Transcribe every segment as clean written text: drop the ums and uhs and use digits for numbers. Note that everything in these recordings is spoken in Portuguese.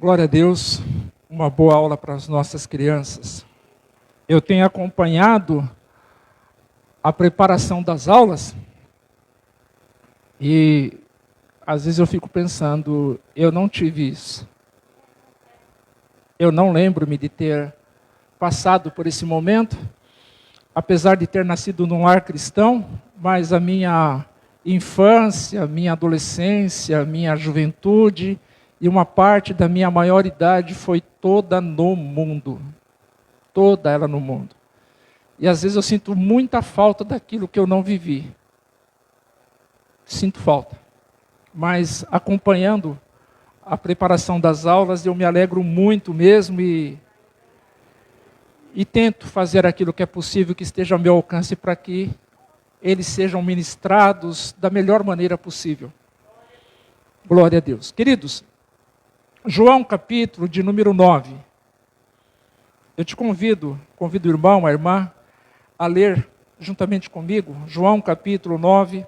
Glória a Deus, uma boa aula para as nossas crianças. Eu tenho acompanhado a preparação das aulas e às vezes eu fico pensando, eu não tive isso. Eu não lembro-me de ter passado por esse momento, apesar de ter nascido num lar cristão, mas a minha infância, minha adolescência, minha juventude e uma parte da minha maioridade foi toda no mundo. Toda ela no mundo. E às vezes eu sinto muita falta daquilo que eu não vivi. Sinto falta. Mas acompanhando a preparação das aulas, eu me alegro muito mesmo e tento fazer aquilo que é possível, que esteja ao meu alcance, para que eles sejam ministrados da melhor maneira possível. Glória a Deus. Queridos, João capítulo de número 9. Eu te convido o irmão, a irmã, a ler juntamente comigo, João capítulo 9.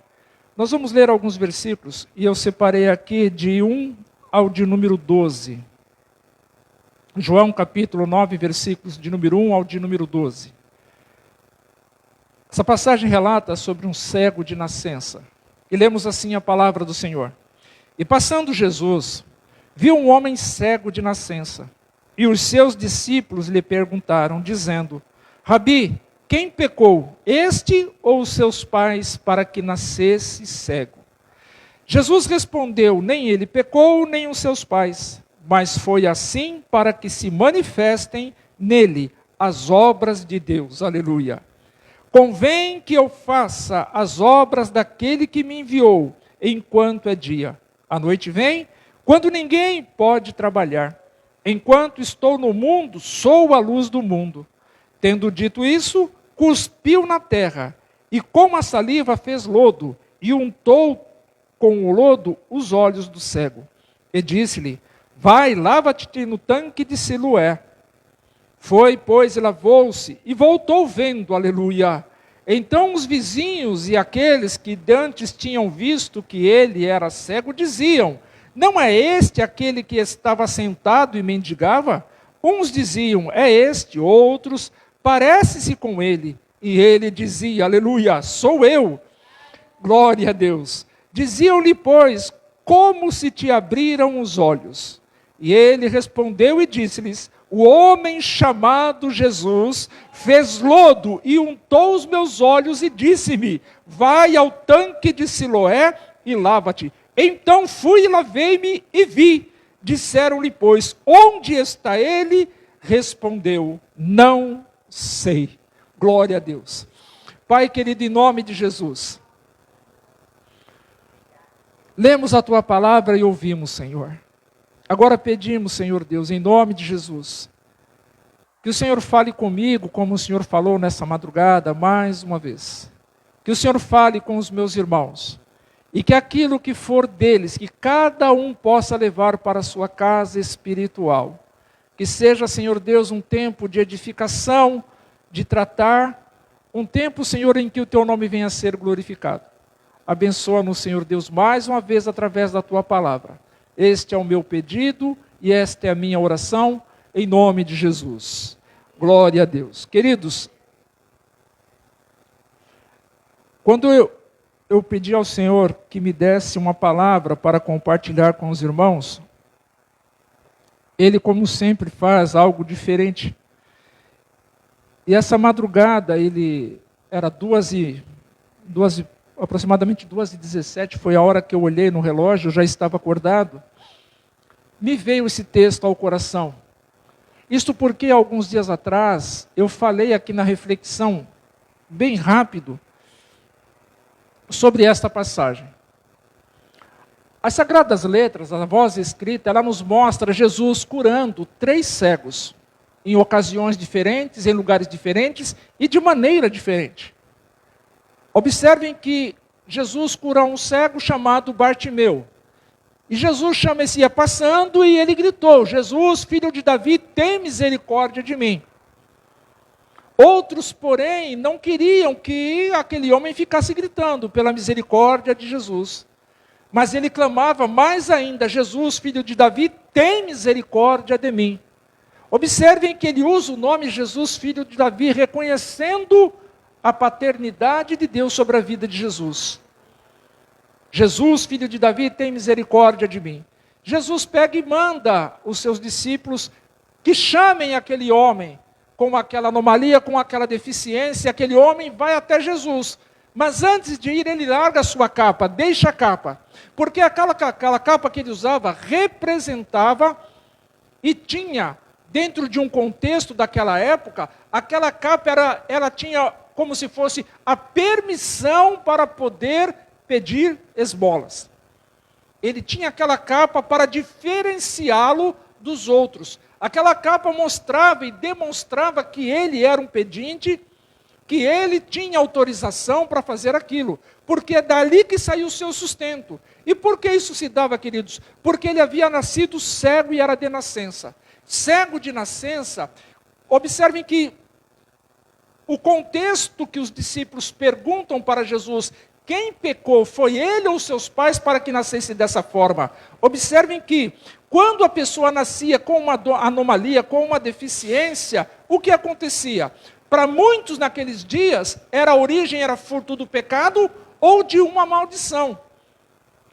Nós vamos ler alguns versículos, e eu separei aqui de 1 ao de número 12. João capítulo 9, versículos de número 1 ao de número 12. Essa passagem relata sobre um cego de nascença. E lemos assim a palavra do Senhor. E passando Jesus, viu um homem cego de nascença. E os seus discípulos lhe perguntaram, dizendo, Rabi, quem pecou, este ou os seus pais, para que nascesse cego? Jesus respondeu, nem ele pecou, nem os seus pais, mas foi assim para que se manifestem nele as obras de Deus. Aleluia. Convém que eu faça as obras daquele que me enviou, enquanto é dia. A noite vem, quando ninguém pode trabalhar. Enquanto estou no mundo, sou a luz do mundo. Tendo dito isso, cuspiu na terra, e com a saliva fez lodo, e untou com o lodo os olhos do cego. E disse-lhe, vai, lava-te no tanque de Siloé. Foi, pois, e lavou-se, e voltou vendo, aleluia. Então os vizinhos e aqueles que dantes tinham visto que ele era cego, diziam, não é este aquele que estava sentado e mendigava? Uns diziam, é este, outros, parece-se com ele. E ele dizia, aleluia, sou eu. Glória a Deus. Diziam-lhe, pois, como se te abriram os olhos? E ele respondeu e disse-lhes, o homem chamado Jesus fez lodo e untou os meus olhos e disse-me, vai ao tanque de Siloé e lava-te. Então fui e lavei-me e vi. Disseram-lhe, pois, onde está ele? Respondeu, não sei. Glória a Deus. Pai querido, em nome de Jesus, lemos a tua palavra e ouvimos, Senhor. Agora pedimos, Senhor Deus, em nome de Jesus, que o Senhor fale comigo, como o Senhor falou nessa madrugada, mais uma vez. Que o Senhor fale com os meus irmãos. E que aquilo que for deles, que cada um possa levar para a sua casa espiritual. Que seja, Senhor Deus, um tempo de edificação, de tratar, um tempo, Senhor, em que o teu nome venha a ser glorificado. Abençoa-nos, Senhor Deus, mais uma vez através da tua palavra. Este é o meu pedido e esta é a minha oração, em nome de Jesus. Glória a Deus. Queridos, quando eu pedi ao Senhor que me desse uma palavra para compartilhar com os irmãos, Ele, como sempre, faz algo diferente. E essa madrugada, era aproximadamente 2h17, foi a hora que eu olhei no relógio, eu já estava acordado. Me veio esse texto ao coração. Isto porque, alguns dias atrás, eu falei aqui na reflexão, bem rápido, sobre esta passagem. As Sagradas Letras, a voz escrita, ela nos mostra Jesus curando 3 cegos, em ocasiões diferentes, em lugares diferentes e de maneira diferente. Observem que Jesus cura um cego chamado Bartimeu. E Jesus chama esse ia passando e ele gritou, Jesus, filho de Davi, tem misericórdia de mim. Outros, porém, não queriam que aquele homem ficasse gritando pela misericórdia de Jesus. Mas ele clamava mais ainda: Jesus, filho de Davi, tem misericórdia de mim. Observem que ele usa o nome Jesus, filho de Davi, reconhecendo a paternidade de Deus sobre a vida de Jesus. Jesus, filho de Davi, tem misericórdia de mim. Jesus pega e manda os seus discípulos que chamem aquele homem com aquela anomalia, com aquela deficiência. Aquele homem vai até Jesus. Mas antes de ir, ele larga a sua capa, deixa a capa. Porque aquela capa que ele usava representava e tinha, dentro de um contexto daquela época, aquela capa ela tinha como se fosse a permissão para poder pedir esmolas. Ele tinha aquela capa para diferenciá-lo dos outros. Aquela capa mostrava e demonstrava que ele era um pedinte, que ele tinha autorização para fazer aquilo, porque é dali que saiu o seu sustento. E por que isso se dava, queridos? Porque ele havia nascido cego e era de nascença. Cego de nascença, observem que o contexto que os discípulos perguntam para Jesus: quem pecou, foi ele ou seus pais para que nascesse dessa forma? Observem que quando a pessoa nascia com uma anomalia, com uma deficiência, o que acontecia? Para muitos naqueles dias, a origem era fruto do pecado ou de uma maldição.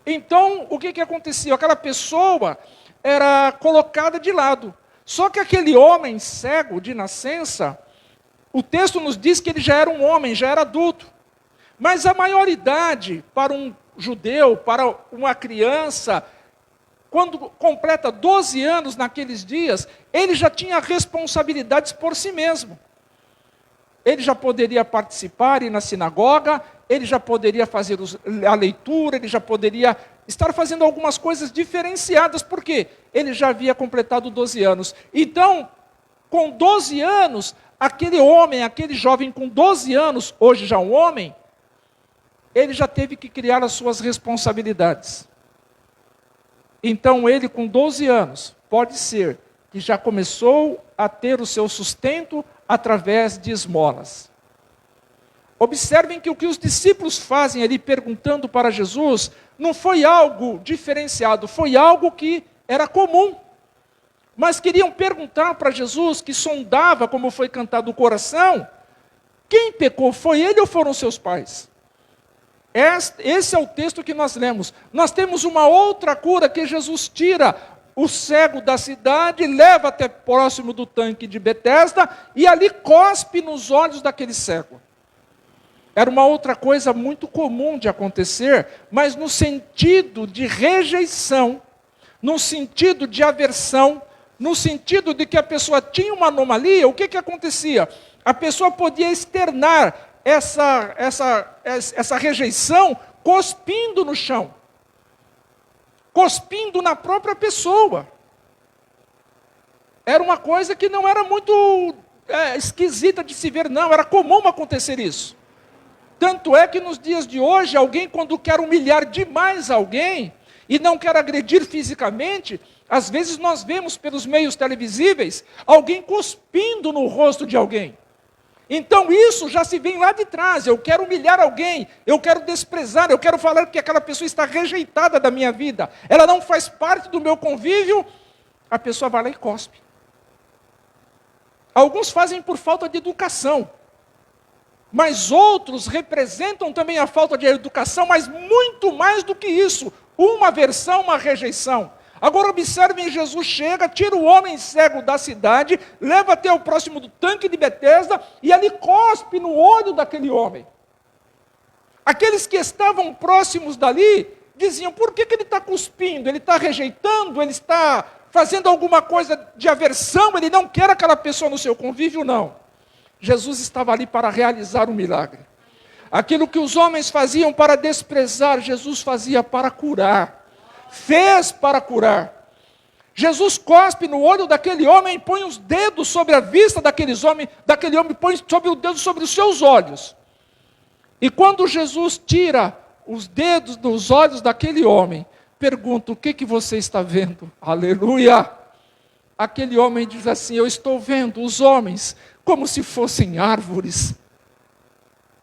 Então, o que acontecia? Aquela pessoa era colocada de lado. Só que aquele homem cego de nascença, o texto nos diz que ele já era um homem, já era adulto. Mas a maioridade para um judeu, para uma criança, quando completa 12 anos naqueles dias, ele já tinha responsabilidades por si mesmo. Ele já poderia participar, ir na sinagoga, ele já poderia fazer a leitura, ele já poderia estar fazendo algumas coisas diferenciadas, porque ele já havia completado 12 anos. Então, com 12 anos, aquele homem, aquele jovem com 12 anos, hoje já um homem, ele já teve que criar as suas responsabilidades. Então ele com 12 anos, pode ser que já começou a ter o seu sustento através de esmolas. Observem que o que os discípulos fazem ali perguntando para Jesus, não foi algo diferenciado, foi algo que era comum. Mas queriam perguntar para Jesus, que sondava, como foi cantado o coração, quem pecou, foi ele ou foram seus pais? Esse é o texto que nós lemos. Nós temos uma outra cura que Jesus tira o cego da cidade, leva até próximo do tanque de Betesda e ali cospe nos olhos daquele cego. Era uma outra coisa muito comum de acontecer, mas no sentido de rejeição, no sentido de aversão, no sentido de que a pessoa tinha uma anomalia. O que acontecia? A pessoa podia externar essa rejeição cuspindo no chão, cuspindo na própria pessoa. Era uma coisa que não era muito esquisita de se ver, não, era comum acontecer isso. Tanto é que nos dias de hoje, alguém quando quer humilhar demais alguém, e não quer agredir fisicamente, às vezes nós vemos pelos meios televisíveis, alguém cuspindo no rosto de alguém. Então isso já se vem lá de trás. Eu quero humilhar alguém, eu quero desprezar, eu quero falar que aquela pessoa está rejeitada da minha vida, ela não faz parte do meu convívio, a pessoa vai lá e cospe. Alguns fazem por falta de educação, mas outros representam também a falta de educação, mas muito mais do que isso, uma aversão, uma rejeição. Agora observem, Jesus chega, tira o homem cego da cidade, leva até o próximo do tanque de Betesda, e ali cospe no olho daquele homem. Aqueles que estavam próximos dali, diziam, por que ele está cuspindo? Ele está rejeitando? Ele está fazendo alguma coisa de aversão? Ele não quer aquela pessoa no seu convívio? Não. Jesus estava ali para realizar um milagre. Aquilo que os homens faziam para desprezar, Jesus fazia para curar. Fez para curar. Jesus cospe no olho daquele homem, põe os dedos sobre a vista daquele homem, põe sobre o dedo sobre os seus olhos. E quando Jesus tira os dedos dos olhos daquele homem, pergunta, o que você está vendo? Aleluia! Aquele homem diz assim, eu estou vendo os homens como se fossem árvores.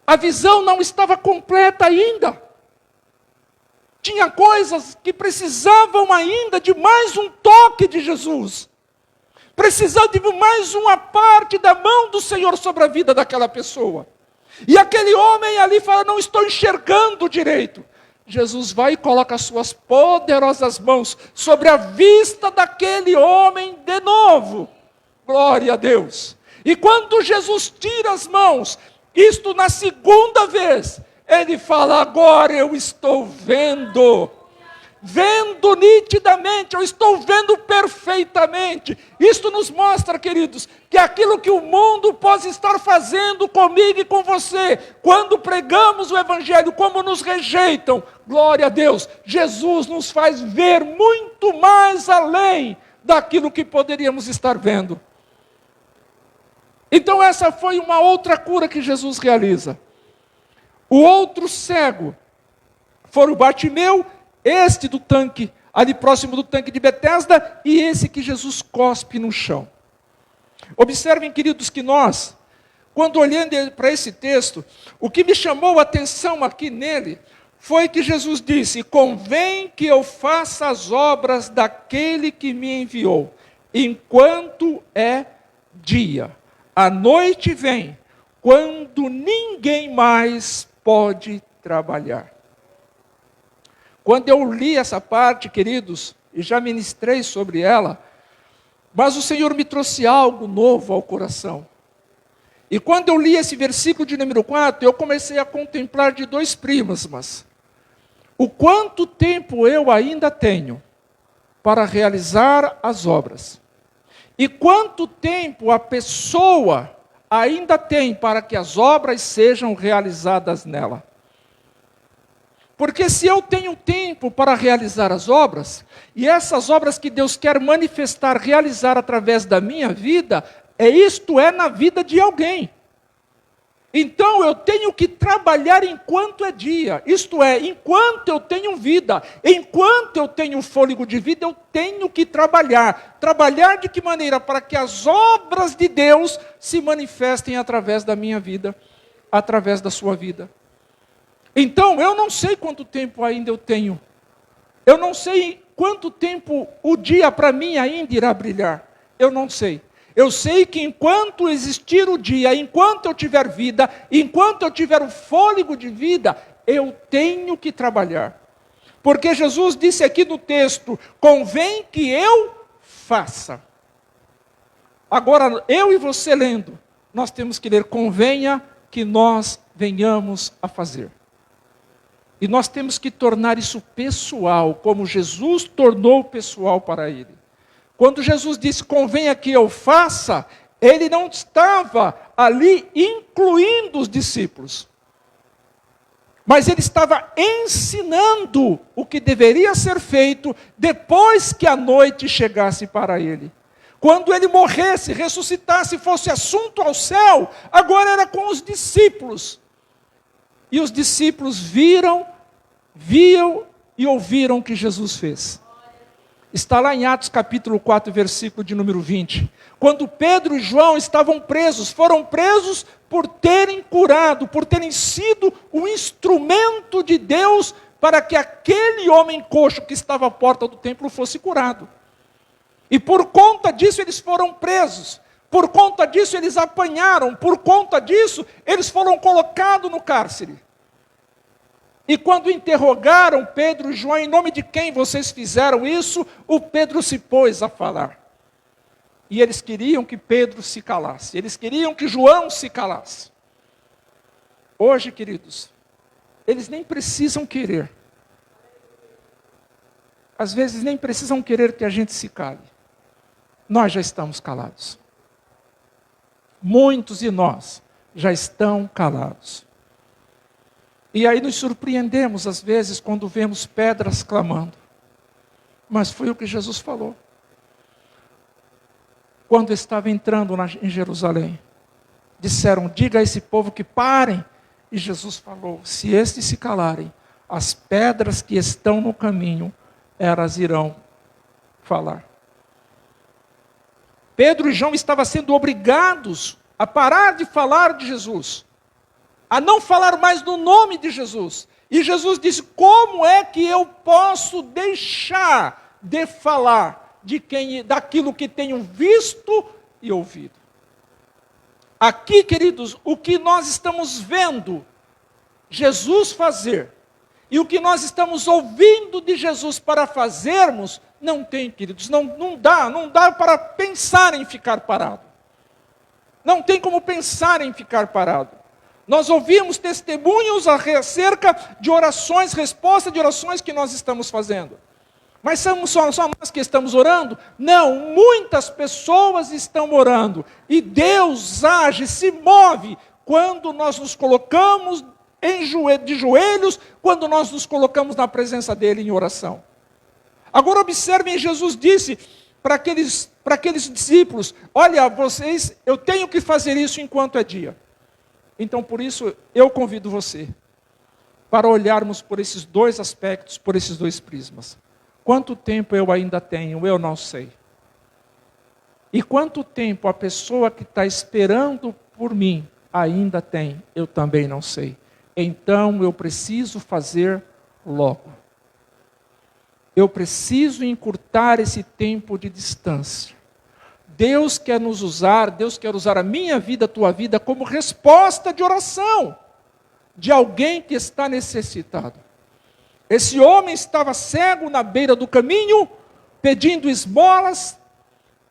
A visão não estava completa ainda. Tinha coisas que precisavam ainda de mais um toque de Jesus. Precisava de mais uma parte da mão do Senhor sobre a vida daquela pessoa. E aquele homem ali fala, não estou enxergando direito. Jesus vai e coloca as suas poderosas mãos sobre a vista daquele homem de novo. Glória a Deus. E quando Jesus tira as mãos, isto na segunda vez, ele fala, agora eu estou vendo nitidamente, eu estou vendo perfeitamente. Isto nos mostra, queridos, que aquilo que o mundo pode estar fazendo comigo e com você, quando pregamos o Evangelho, como nos rejeitam, glória a Deus, Jesus nos faz ver muito mais além daquilo que poderíamos estar vendo. Então essa foi uma outra cura que Jesus realiza. O outro cego foi o Bartimeu, este do tanque, ali próximo do tanque de Betesda, e esse que Jesus cospe no chão. Observem, queridos, que nós, quando olhando para esse texto, o que me chamou a atenção aqui nele, foi que Jesus disse, convém que eu faça as obras daquele que me enviou, enquanto é dia. A noite vem, quando ninguém mais pode trabalhar. Quando eu li essa parte, queridos, e já ministrei sobre ela, mas o Senhor me trouxe algo novo ao coração. E quando eu li esse versículo de número 4, eu comecei a contemplar de dois prismas. O quanto tempo eu ainda tenho para realizar as obras. E quanto tempo a pessoa ainda tem para que as obras sejam realizadas nela. Porque se eu tenho tempo para realizar as obras, e essas obras que Deus quer manifestar, realizar através da minha vida, isto é na vida de alguém. Então eu tenho que trabalhar enquanto é dia, isto é, enquanto eu tenho vida, enquanto eu tenho fôlego de vida, eu tenho que trabalhar. Trabalhar de que maneira? Para que as obras de Deus se manifestem através da minha vida, através da sua vida. Então, eu não sei quanto tempo ainda eu tenho. Eu não sei quanto tempo o dia para mim ainda irá brilhar. Eu não sei. Eu sei que enquanto existir o dia, enquanto eu tiver vida, enquanto eu tiver o fôlego de vida, eu tenho que trabalhar. Porque Jesus disse aqui no texto, convém que eu faça. Agora, eu e você lendo, nós temos que ler, convenha que nós venhamos a fazer. E nós temos que tornar isso pessoal, como Jesus tornou pessoal para ele. Quando Jesus disse, convenha que eu faça, ele não estava ali incluindo os discípulos. Mas ele estava ensinando o que deveria ser feito depois que a noite chegasse para ele. Quando ele morresse, ressuscitasse, fosse assunto ao céu, agora era com os discípulos. E os discípulos viam e ouviram o que Jesus fez. Está lá em Atos capítulo 4, versículo de número 20. Quando Pedro e João estavam presos, foram presos por terem curado, por terem sido o instrumento de Deus para que aquele homem coxo que estava à porta do templo fosse curado. E por conta disso eles foram presos. Por conta disso eles apanharam. Por conta disso eles foram colocados no cárcere. E quando interrogaram Pedro e João, em nome de quem vocês fizeram isso, o Pedro se pôs a falar. E eles queriam que Pedro se calasse. Eles queriam que João se calasse. Hoje, queridos, eles nem precisam querer. Às vezes nem precisam querer que a gente se cale. Nós já estamos calados. Muitos de nós já estão calados. E aí nos surpreendemos às vezes quando vemos pedras clamando. Mas foi o que Jesus falou. Quando estava entrando em Jerusalém, disseram, diga a esse povo que parem. E Jesus falou, se estes se calarem, as pedras que estão no caminho, elas irão falar. Pedro e João estavam sendo obrigados a parar de falar de Jesus, a não falar mais no nome de Jesus. E Jesus disse: como é que eu posso deixar de falar daquilo que tenho visto e ouvido? Aqui, queridos, o que nós estamos vendo Jesus fazer e o que nós estamos ouvindo de Jesus para fazermos, não tem, queridos, não dá para pensar em ficar parado. Não tem como pensar em ficar parado. Nós ouvimos testemunhos acerca de orações, resposta de orações que nós estamos fazendo. Mas somos só nós que estamos orando? Não, muitas pessoas estão orando. E Deus age, se move, quando nós nos colocamos de joelhos, quando nós nos colocamos na presença dEle em oração. Agora observem, Jesus disse para aqueles discípulos: olha, vocês, eu tenho que fazer isso enquanto é dia. Então, por isso, eu convido você para olharmos por esses dois aspectos, por esses dois prismas. Quanto tempo eu ainda tenho, eu não sei. E quanto tempo a pessoa que está esperando por mim ainda tem, eu também não sei. Então eu preciso fazer logo. Eu preciso encurtar esse tempo de distância. Deus quer nos usar, Deus quer usar a minha vida, a tua vida, como resposta de oração de alguém que está necessitado. Esse homem estava cego na beira do caminho, pedindo esmolas,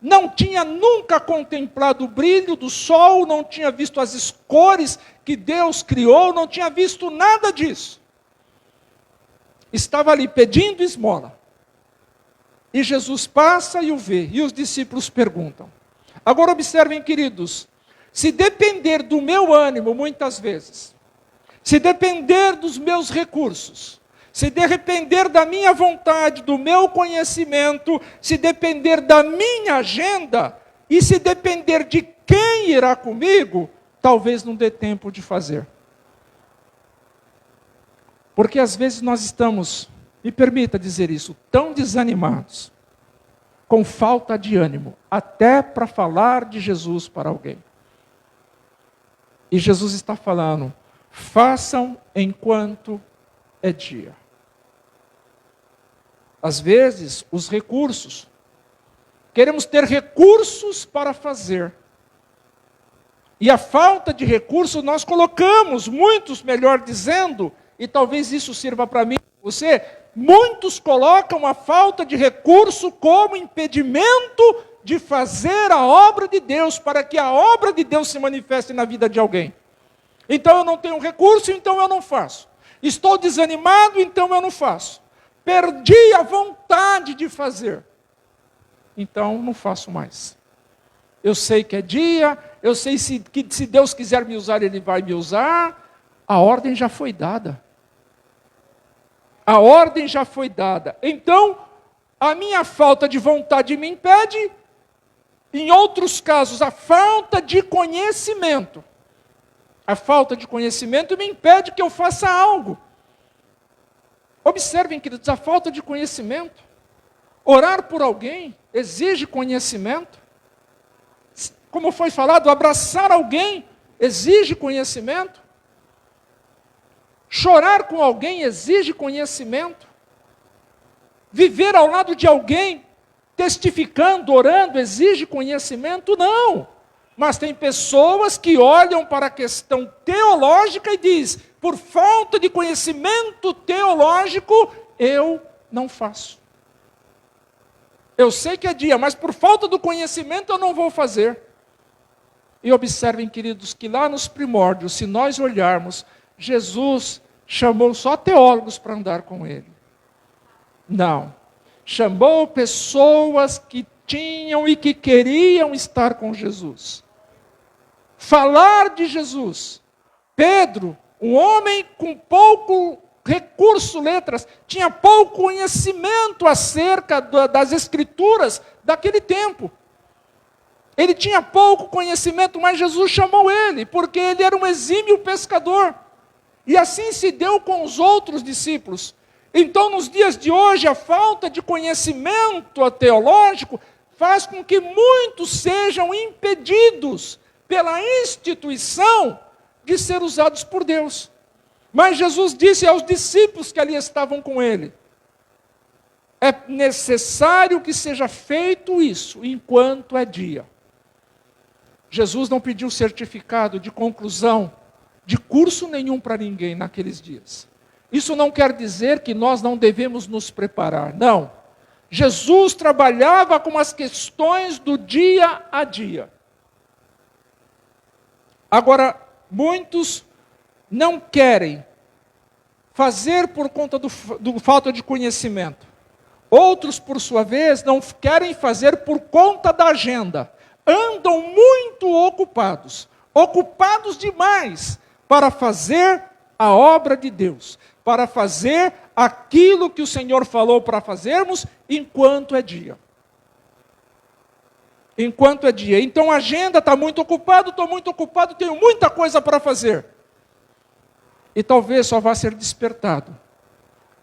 não tinha nunca contemplado o brilho do sol, não tinha visto as cores que Deus criou, não tinha visto nada disso. Estava ali pedindo esmola. E Jesus passa e o vê, e os discípulos perguntam. Agora observem, queridos, se depender do meu ânimo, muitas vezes, se depender dos meus recursos, se depender da minha vontade, do meu conhecimento, se depender da minha agenda, e se depender de quem irá comigo, talvez não dê tempo de fazer. Porque às vezes nós estamos, me permita dizer isso, tão desanimados, com falta de ânimo, até para falar de Jesus para alguém. E Jesus está falando: façam enquanto é dia. Às vezes, os recursos, queremos ter recursos para fazer. E a falta de recursos nós colocamos, muitos, melhor dizendo, e talvez isso sirva para mim, você, muitos colocam a falta de recurso como impedimento de fazer a obra de Deus, para que a obra de Deus se manifeste na vida de alguém. Então eu não tenho recurso, então eu não faço. Estou desanimado, então eu não faço. Perdi a vontade de fazer, então não faço mais. Eu sei que é dia, eu sei que se Deus quiser me usar, Ele vai me usar. A ordem já foi dada. A ordem já foi dada. Então, a minha falta de vontade me impede. Em outros casos, a falta de conhecimento. A falta de conhecimento me impede que eu faça algo. Observem, queridos, a falta de conhecimento. Orar por alguém exige conhecimento. Como foi falado, abraçar alguém exige conhecimento. Chorar com alguém exige conhecimento. Viver ao lado de alguém, testificando, orando, exige conhecimento? Não. Mas tem pessoas que olham para a questão teológica e dizem: por falta de conhecimento teológico, eu não faço. Eu sei que é dia, mas por falta do conhecimento eu não vou fazer. E observem, queridos, que lá nos primórdios, se nós olharmos, Jesus chamou só teólogos para andar com Ele. Não. Chamou pessoas que tinham e que queriam estar com Jesus. Falar de Jesus. Pedro, um homem com pouco recurso, letras, tinha pouco conhecimento acerca das escrituras daquele tempo. Ele tinha pouco conhecimento, mas Jesus chamou ele, porque ele era um exímio pescador. E assim se deu com os outros discípulos. Então, nos dias de hoje, a falta de conhecimento teológico faz com que muitos sejam impedidos pela instituição de ser usados por Deus. Mas Jesus disse aos discípulos que ali estavam com ele: é necessário que seja feito isso enquanto é dia. Jesus não pediu certificado de conclusão de curso nenhum para ninguém naqueles dias. Isso não quer dizer que nós não devemos nos preparar, não. Jesus trabalhava com as questões do dia a dia. Agora, muitos não querem fazer por conta do falta de conhecimento. Outros, por sua vez, não querem fazer por conta da agenda. Andam muito ocupados, ocupados demais para fazer a obra de Deus, para fazer aquilo que o Senhor falou para fazermos enquanto é dia. Enquanto é dia. Então a agenda está muito ocupada, estou muito ocupado, tenho muita coisa para fazer. E talvez só vá ser despertado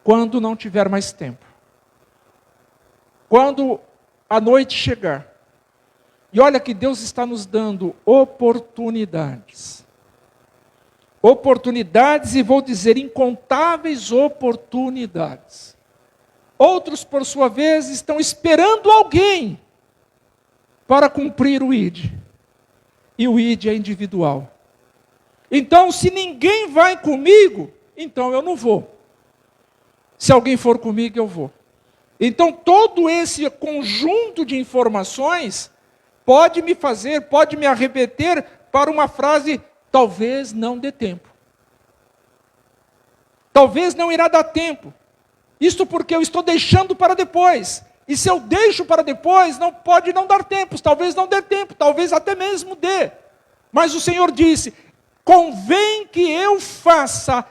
quando não tiver mais tempo. Quando a noite chegar. E olha que Deus está nos dando oportunidades. Oportunidades, e vou dizer incontáveis oportunidades. Outros, por sua vez, estão esperando alguém para cumprir o ID. E o ID é individual. Então, se ninguém vai comigo, então eu não vou. Se alguém for comigo, eu vou. Então, todo esse conjunto de informações pode me arremeter para uma frase: talvez não dê tempo. Talvez não irá dar tempo. Isto porque eu estou deixando para depois. E se eu deixo para depois, pode não dar tempo. Talvez não dê tempo, talvez até mesmo dê. Mas o Senhor disse: convém que eu faça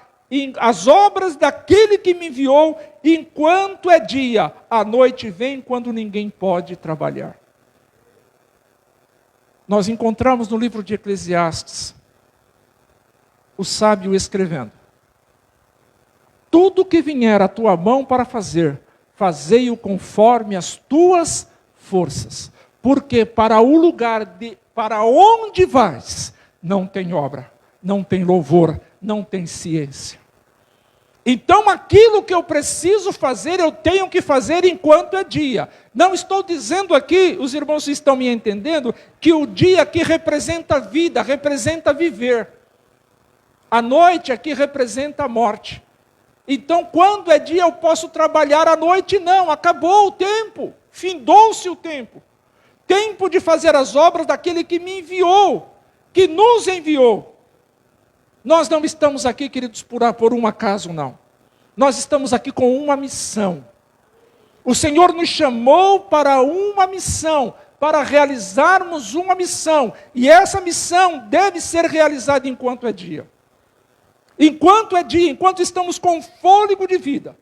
as obras daquele que me enviou enquanto é dia. A noite vem quando ninguém pode trabalhar. Nós encontramos no livro de Eclesiastes o sábio escrevendo: tudo que vier à tua mão para fazer, fazei-o conforme as tuas forças, porque para onde vais, não tem obra, não tem louvor, não tem ciência. Então aquilo que eu preciso fazer, eu tenho que fazer enquanto é dia. Não estou dizendo aqui, os irmãos estão me entendendo, que o dia aqui representa a vida, representa viver. A noite aqui representa a morte. Então, quando é dia, eu posso trabalhar à noite? Não, acabou o tempo, findou-se o tempo. Tempo de fazer as obras daquele que me enviou, que nos enviou. Nós não estamos aqui, queridos, por um acaso, não. Nós estamos aqui com uma missão. O Senhor nos chamou para uma missão, para realizarmos uma missão. E essa missão deve ser realizada enquanto é dia. Enquanto é dia, enquanto estamos com fôlego de vida.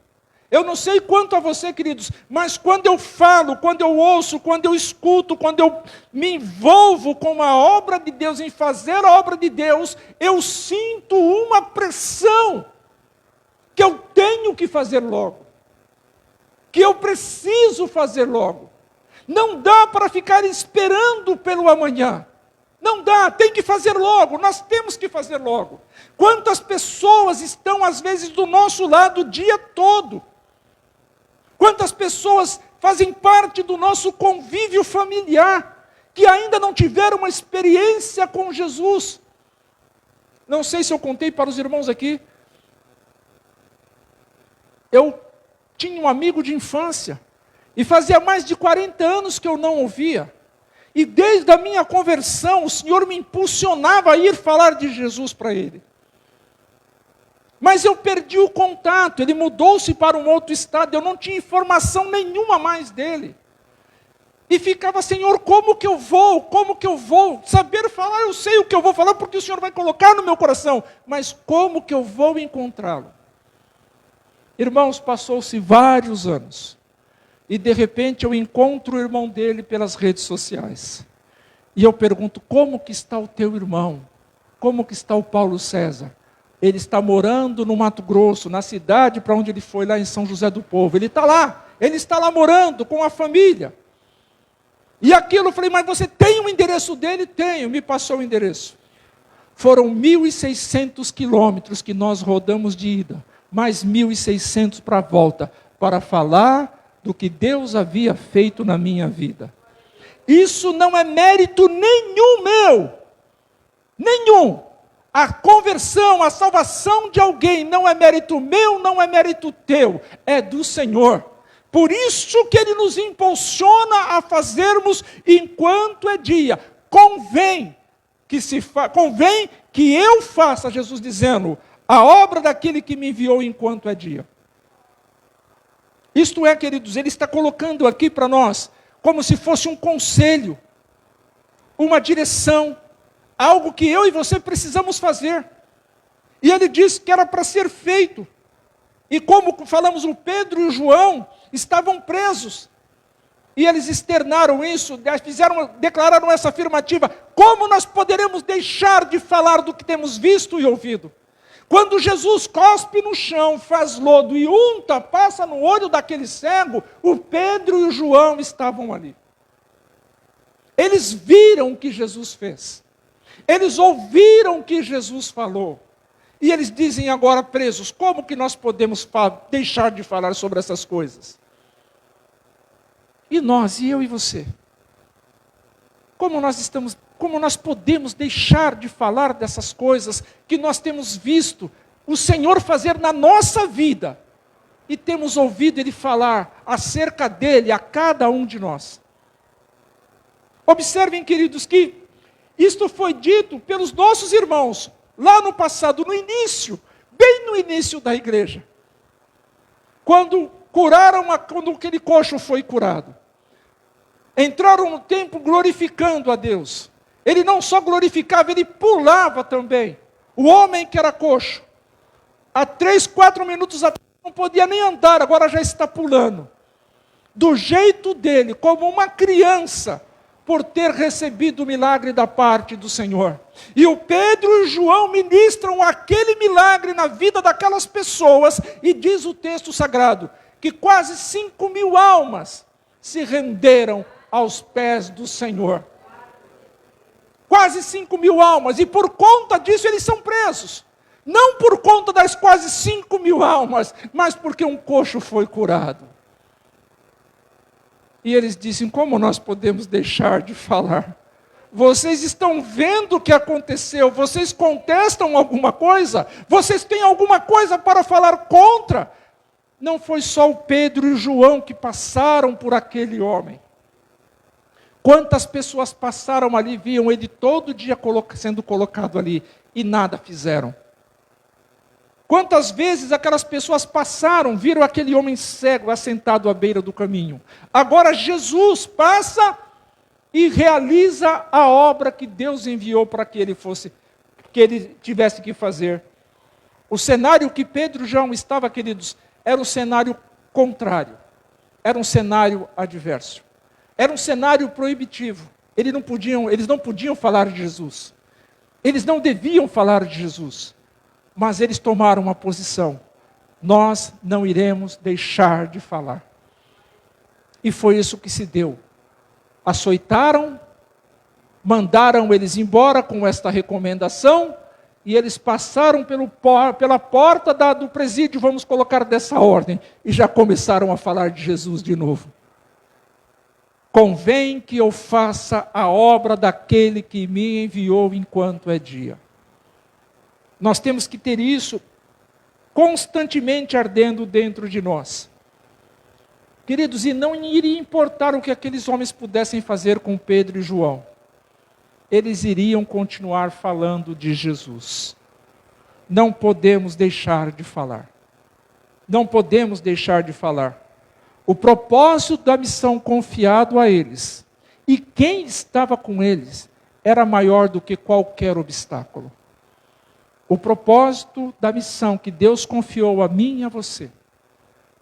Eu não sei quanto a você, queridos, mas quando eu falo, quando eu ouço, quando eu escuto, quando eu me envolvo com a obra de Deus, em fazer a obra de Deus, eu sinto uma pressão que eu tenho que fazer logo, que eu preciso fazer logo. Não dá para ficar esperando pelo amanhã. Não dá, tem que fazer logo, nós temos que fazer logo. Quantas pessoas estão, às vezes, do nosso lado o dia todo? Quantas pessoas fazem parte do nosso convívio familiar, que ainda não tiveram uma experiência com Jesus? Não sei se eu contei para os irmãos aqui. Eu tinha um amigo de infância, e fazia mais de 40 anos que eu não ouvia. E desde a minha conversão, o Senhor me impulsionava a ir falar de Jesus para ele. Mas eu perdi o contato, ele mudou-se para um outro estado, eu não tinha informação nenhuma mais dele. E ficava: Senhor, como que eu vou? Como que eu vou? Saber falar, eu sei o que eu vou falar, porque o Senhor vai colocar no meu coração. Mas como que eu vou encontrá-lo? Irmãos, passou-se vários anos. E de repente eu encontro o irmão dele pelas redes sociais. E eu pergunto: como que está o teu irmão? Como que está o Paulo César? Ele está morando no Mato Grosso, na cidade para onde ele foi, lá em São José do Povo. Ele está lá morando com a família. E aquilo eu falei: mas você tem o endereço dele? Tenho, me passou o endereço. Foram 1.600 quilômetros que nós rodamos de ida, mais 1.600 para a volta, para falar do que Deus havia feito na minha vida. Isso não é mérito nenhum meu, nenhum. A conversão, a salvação de alguém não é mérito meu, não é mérito teu, é do Senhor. Por isso que Ele nos impulsiona a fazermos enquanto é dia. Convém que eu faça, Jesus dizendo, a obra daquele que me enviou enquanto é dia. Isto é, queridos, Ele está colocando aqui para nós, como se fosse um conselho, uma direção, algo que eu e você precisamos fazer. E Ele disse que era para ser feito. E como falamos, o Pedro e o João estavam presos. E eles externaram isso, declararam essa afirmativa. Como nós poderemos deixar de falar do que temos visto e ouvido? Quando Jesus cospe no chão, faz lodo e unta, passa no olho daquele cego, o Pedro e o João estavam ali. Eles viram o que Jesus fez. Eles ouviram o que Jesus falou. E eles dizem agora presos, como que nós podemos deixar de falar sobre essas coisas? E nós, e eu e você? Como nós podemos deixar de falar dessas coisas que nós temos visto o Senhor fazer na nossa vida e temos ouvido Ele falar acerca dele a cada um de nós? Observem, queridos, que isto foi dito pelos nossos irmãos lá no passado, no início, bem no início da igreja. Quando aquele coxo foi curado. Entraram no templo glorificando a Deus. Ele não só glorificava, ele pulava também. O homem que era coxo, há 3, 4 minutos atrás não podia nem andar, agora já está pulando. Do jeito dele, como uma criança, por ter recebido o milagre da parte do Senhor. E o Pedro e o João ministram aquele milagre na vida daquelas pessoas, e diz o texto sagrado, que quase 5.000 almas se renderam aos pés do Senhor. Quase 5.000 almas, e por conta disso eles são presos. Não por conta das quase 5.000 almas, mas porque um coxo foi curado. E eles dizem, como nós podemos deixar de falar? Vocês estão vendo o que aconteceu? Vocês contestam alguma coisa? Vocês têm alguma coisa para falar contra? Não foi só o Pedro e o João que passaram por aquele homem. Quantas pessoas passaram ali, viam ele todo dia sendo colocado ali e nada fizeram? Quantas vezes aquelas pessoas passaram, viram aquele homem cego assentado à beira do caminho? Agora Jesus passa e realiza a obra que Deus enviou para que ele tivesse que fazer. O cenário que Pedro e João estavam, queridos, era um cenário contrário. Era um cenário adverso. Era um cenário proibitivo. Eles não podiam falar de Jesus. Eles não deviam falar de Jesus. Mas eles tomaram uma posição. Nós não iremos deixar de falar. E foi isso que se deu. Açoitaram, mandaram eles embora com esta recomendação, e eles passaram pela porta do presídio, vamos colocar dessa ordem, e já começaram a falar de Jesus de novo. Convém que eu faça a obra daquele que me enviou enquanto é dia. Nós temos que ter isso constantemente ardendo dentro de nós. Queridos, e não iria importar o que aqueles homens pudessem fazer com Pedro e João. Eles iriam continuar falando de Jesus. Não podemos deixar de falar. Não podemos deixar de falar. O propósito da missão confiado a eles, e quem estava com eles, era maior do que qualquer obstáculo. O propósito da missão que Deus confiou a mim e a você,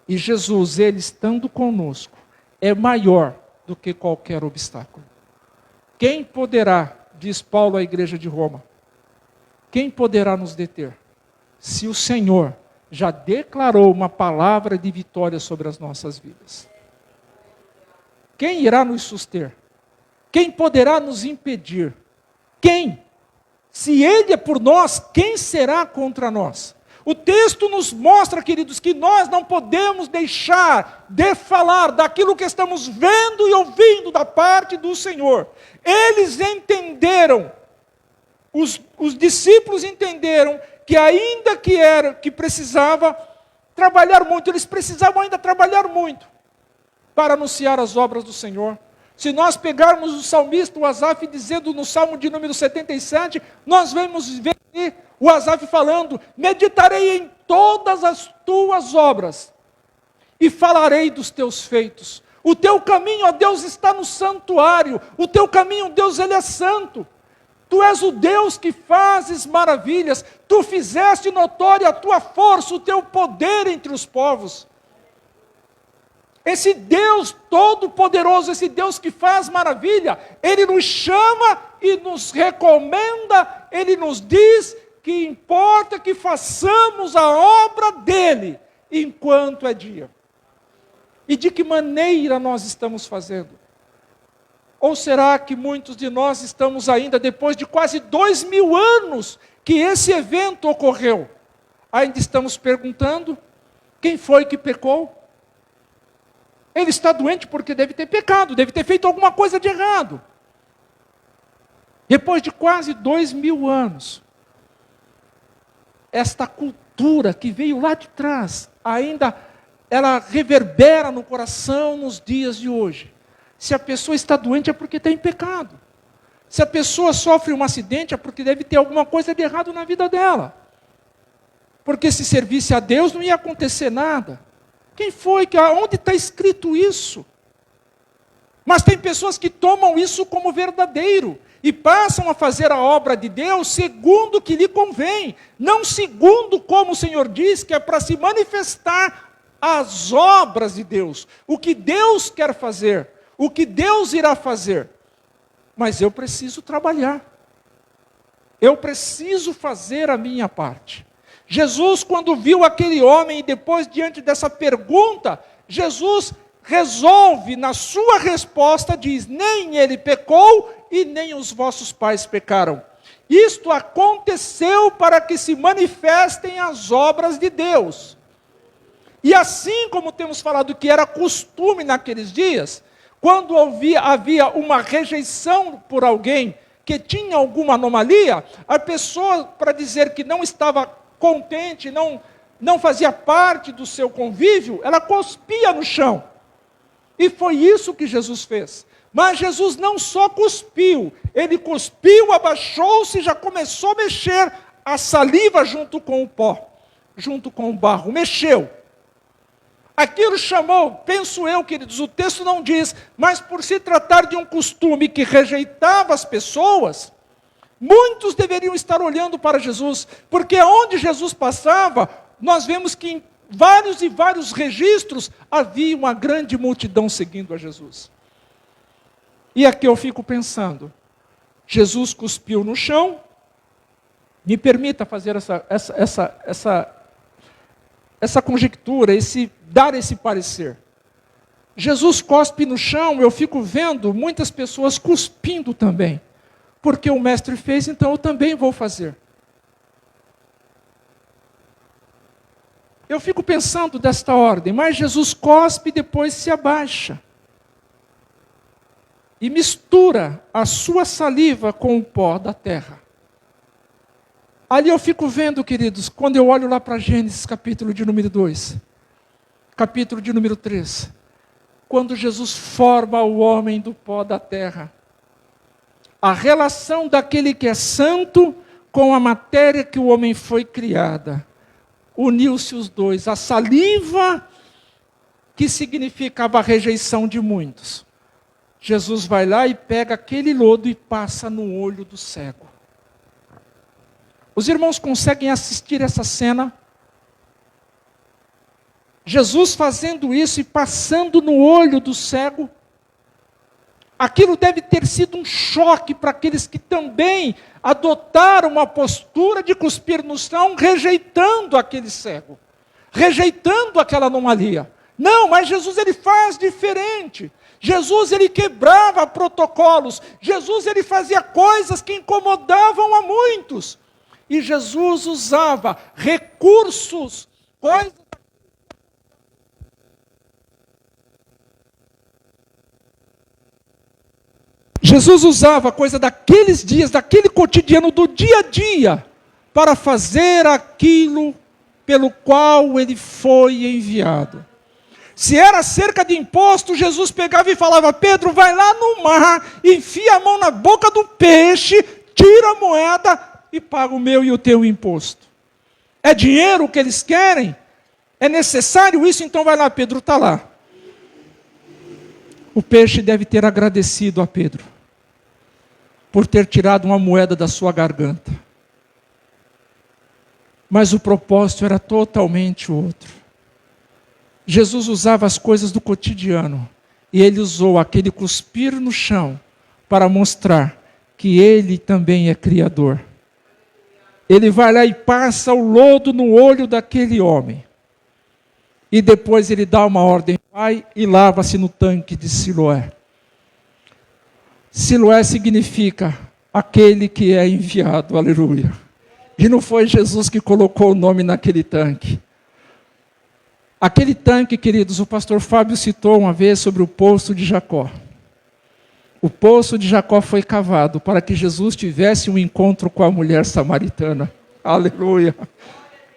e Jesus, Ele estando conosco, é maior do que qualquer obstáculo. Quem poderá, diz Paulo à igreja de Roma, quem poderá nos deter? Se o Senhor já declarou uma palavra de vitória sobre as nossas vidas. Quem irá nos suster? Quem poderá nos impedir? Quem? Se Ele é por nós, quem será contra nós? O texto nos mostra, queridos, que nós não podemos deixar de falar daquilo que estamos vendo e ouvindo da parte do Senhor. Eles entenderam, os discípulos entenderam que ainda que precisava trabalhar muito, eles precisavam ainda trabalhar muito para anunciar as obras do Senhor. Se nós pegarmos o salmista, o Asaf, dizendo no Salmo de número 77, nós vamos ver o Asaf falando: meditarei em todas as tuas obras e falarei dos teus feitos. O teu caminho, ó Deus, está no santuário. O teu caminho, Deus, ele é santo. Tu és o Deus que fazes maravilhas. Tu fizeste notória a tua força, o teu poder entre os povos. Esse Deus todo-poderoso, esse Deus que faz maravilha, Ele nos chama e nos recomenda, Ele nos diz que importa que façamos a obra dEle, enquanto é dia. E de que maneira nós estamos fazendo? Ou será que muitos de nós estamos ainda, depois de quase 2000 anos que esse evento ocorreu, ainda estamos perguntando, quem foi que pecou? Ele está doente porque deve ter pecado, deve ter feito alguma coisa de errado. Depois de quase 2000 anos, esta cultura que veio lá de trás, ainda ela reverbera no coração nos dias de hoje. Se a pessoa está doente é porque está em pecado. Se a pessoa sofre um acidente é porque deve ter alguma coisa de errado na vida dela. Porque se servisse a Deus não ia acontecer nada. Quem foi? Onde está escrito isso? Mas tem pessoas que tomam isso como verdadeiro e passam a fazer a obra de Deus segundo o que lhe convém, não segundo como o Senhor diz, que é para se manifestar as obras de Deus, o que Deus quer fazer, o que Deus irá fazer. Mas eu preciso trabalhar, eu preciso fazer a minha parte. Jesus, quando viu aquele homem, e depois, diante dessa pergunta, Jesus resolve, na sua resposta, diz: nem ele pecou e nem os vossos pais pecaram. Isto aconteceu para que se manifestem as obras de Deus. E assim como temos falado que era costume naqueles dias, quando havia uma rejeição por alguém que tinha alguma anomalia, a pessoa, para dizer que não estava contente, não fazia parte do seu convívio, ela cuspia no chão. E foi isso que Jesus fez. Mas Jesus não só cuspiu, ele cuspiu, abaixou-se e já começou a mexer a saliva junto com o pó, junto com o barro, mexeu. Aquilo chamou, penso eu, queridos, o texto não diz, mas por se tratar de um costume que rejeitava as pessoas, muitos deveriam estar olhando para Jesus, porque onde Jesus passava, nós vemos que em vários e vários registros havia uma grande multidão seguindo a Jesus. E aqui eu fico pensando, Jesus cuspiu no chão, me permita fazer essa conjectura, dar esse parecer. Jesus cospe no chão, eu fico vendo muitas pessoas cuspindo também. Porque o mestre fez, então eu também vou fazer. Eu fico pensando desta ordem, mas Jesus cospe e depois se abaixa. E mistura a sua saliva com o pó da terra. Ali eu fico vendo, queridos, quando eu olho lá para Gênesis, capítulo de número 2, capítulo de número 3, quando Jesus forma o homem do pó da terra, a relação daquele que é santo com a matéria que o homem foi criada. Uniu-se os dois. A saliva, que significava a rejeição de muitos. Jesus vai lá e pega aquele lodo e passa no olho do cego. Os irmãos conseguem assistir essa cena? Jesus fazendo isso e passando no olho do cego. Aquilo deve ter sido um choque para aqueles que também adotaram uma postura de cuspir no chão, rejeitando aquele cego, rejeitando aquela anomalia. Não, mas Jesus ele faz diferente. Jesus, ele quebrava protocolos. Jesus, ele fazia coisas que incomodavam a muitos. E Jesus usava recursos, coisas. Jesus usava coisa daqueles dias, daquele cotidiano, do dia a dia, para fazer aquilo pelo qual ele foi enviado. Se era cerca de imposto, Jesus pegava e falava: Pedro, vai lá no mar, enfia a mão na boca do peixe, tira a moeda e paga o meu e o teu imposto. É dinheiro que eles querem? É necessário isso? Então vai lá, Pedro, está lá. O peixe deve ter agradecido a Pedro por ter tirado uma moeda da sua garganta. Mas o propósito era totalmente outro. Jesus usava as coisas do cotidiano, e ele usou aquele cuspir no chão para mostrar que ele também é criador. Ele vai lá e passa o lodo no olho daquele homem. E depois ele dá uma ordem: vai e lava-se no tanque de Siloé. Siloé significa aquele que é enviado, aleluia. E não foi Jesus que colocou o nome naquele tanque. Aquele tanque, queridos, o pastor Fábio citou uma vez sobre o poço de Jacó. O poço de Jacó foi cavado para que Jesus tivesse um encontro com a mulher samaritana. Aleluia.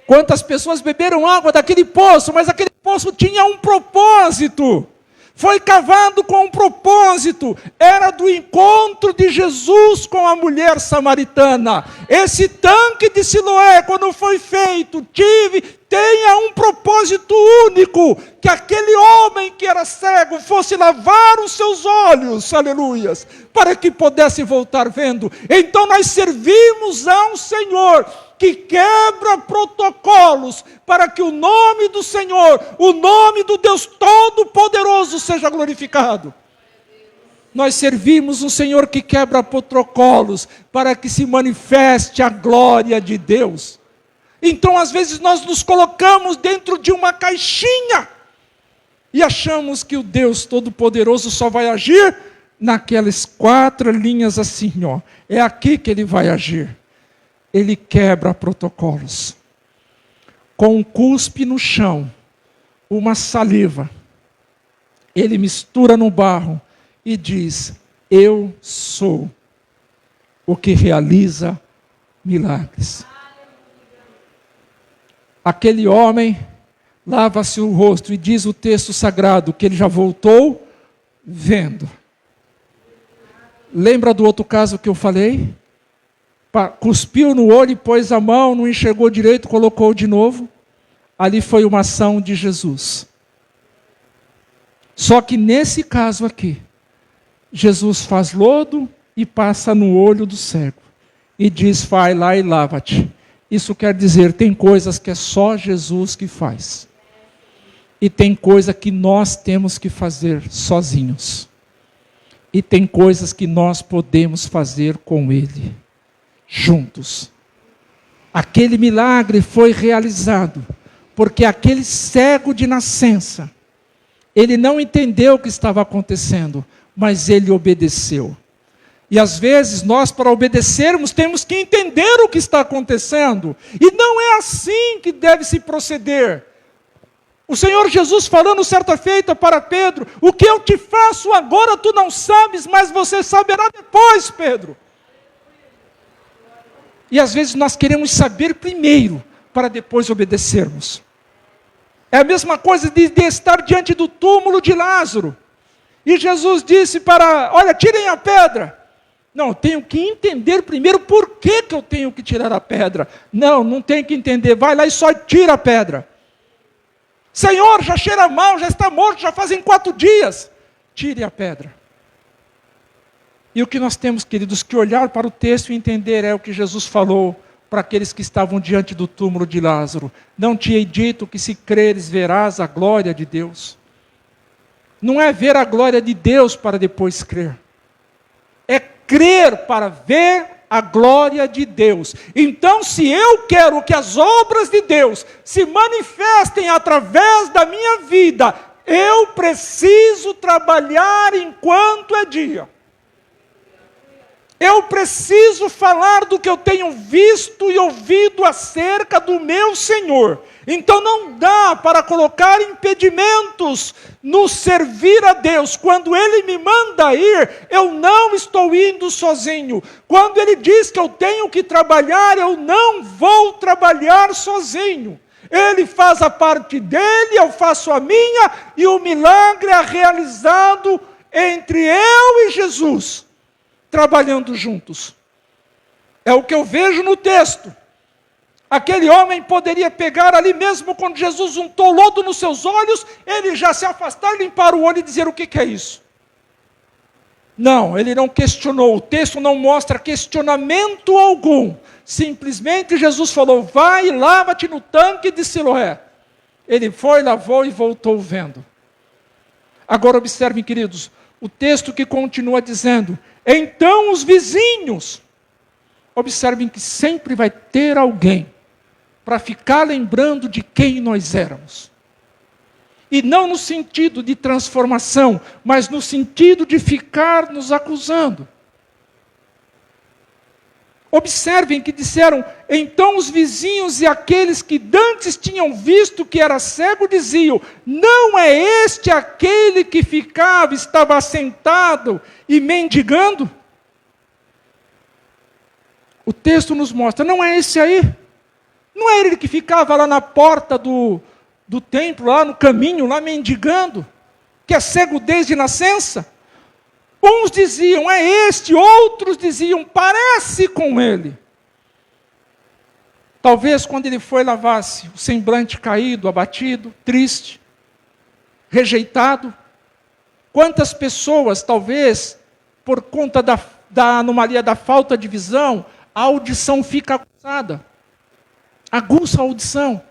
Quantas pessoas beberam água daquele poço, mas aquele poço tinha um propósito. Foi cavado com um propósito. Era do encontro de Jesus com a mulher samaritana. Esse tanque de Siloé, quando foi feito, tenha um propósito único. Que aquele homem que era cego fosse lavar os seus olhos, aleluias, para que pudesse voltar vendo. Então nós servimos a um Senhor que quebra protocolos, para que o nome do Senhor, o nome do Deus Todo-Poderoso seja glorificado. Nós servimos um Senhor que quebra protocolos, para que se manifeste a glória de Deus. Então, às vezes, nós nos colocamos dentro de uma caixinha, e achamos que o Deus Todo-Poderoso só vai agir naquelas 4 linhas assim, ó. É aqui que Ele vai agir. Ele quebra protocolos. Com um cuspe no chão, uma saliva, ele mistura no barro e diz: eu sou o que realiza milagres. Aquele homem lava-se o rosto e diz o texto sagrado que ele já voltou vendo. Lembra do outro caso que eu falei? Cuspiu no olho e pôs a mão, não enxergou direito, colocou de novo. Ali foi uma ação de Jesus. Só que nesse caso aqui, Jesus faz lodo e passa no olho do cego. E diz: vai lá e lava-te. Isso quer dizer, tem coisas que é só Jesus que faz. E tem coisa que nós temos que fazer sozinhos. E tem coisas que nós podemos fazer com Ele. Juntos. Aquele milagre foi realizado porque aquele cego de nascença, ele não entendeu o que estava acontecendo, mas ele obedeceu. E às vezes nós, para obedecermos, temos que entender o que está acontecendo, e não é assim que deve se proceder. O Senhor Jesus falando certa feita para Pedro: o que eu te faço agora tu não sabes, mas você saberá depois, Pedro. E às vezes nós queremos saber primeiro, para depois obedecermos. É a mesma coisa de estar diante do túmulo de Lázaro. E Jesus disse olha, tirem a pedra. Não, eu tenho que entender primeiro por que eu tenho que tirar a pedra. Não tem que entender, vai lá e só tira a pedra. Senhor, já cheira mal, já está morto, já fazem 4 dias. Tire a pedra. E o que nós temos, queridos, que olhar para o texto e entender é o que Jesus falou para aqueles que estavam diante do túmulo de Lázaro. Não te hei dito que se creres verás a glória de Deus. Não é ver a glória de Deus para depois crer. É crer para ver a glória de Deus. Então, se eu quero que as obras de Deus se manifestem através da minha vida, Eu preciso trabalhar enquanto é dia. Eu preciso falar do que eu tenho visto e ouvido acerca do meu Senhor. Então não dá para colocar impedimentos no servir a Deus. Quando Ele me manda ir, eu não estou indo sozinho. Quando Ele diz que eu tenho que trabalhar, eu não vou trabalhar sozinho. Ele faz a parte dele, eu faço a minha, e o milagre é realizado entre eu e Jesus, trabalhando juntos. É o que eu vejo no texto. Aquele homem poderia pegar ali mesmo, quando Jesus untou lodo nos seus olhos, ele já se afastar, limpar o olho e dizer: o que é isso? Não, ele não questionou. O texto não mostra questionamento algum. Simplesmente Jesus falou: vai e lava-te no tanque de Siloé. Ele foi, lavou e voltou vendo. Agora observem, queridos, o texto que continua dizendo: então os vizinhos. Observem que sempre vai ter alguém para ficar lembrando de quem nós éramos. E não no sentido de transformação, mas no sentido de ficar nos acusando. Observem que disseram: então os vizinhos e aqueles que dantes tinham visto que era cego diziam: não é este aquele que estava assentado e mendigando? O texto nos mostra: não é esse aí? Não é ele que ficava lá na porta do templo, lá no caminho, lá mendigando, que é cego desde nascença? Uns diziam: é este, outros diziam: parece com ele. Talvez quando ele foi lavar-se, o semblante caído, abatido, triste, rejeitado. Quantas pessoas, talvez, por conta da anomalia da falta de visão, a audição fica aguça a audição.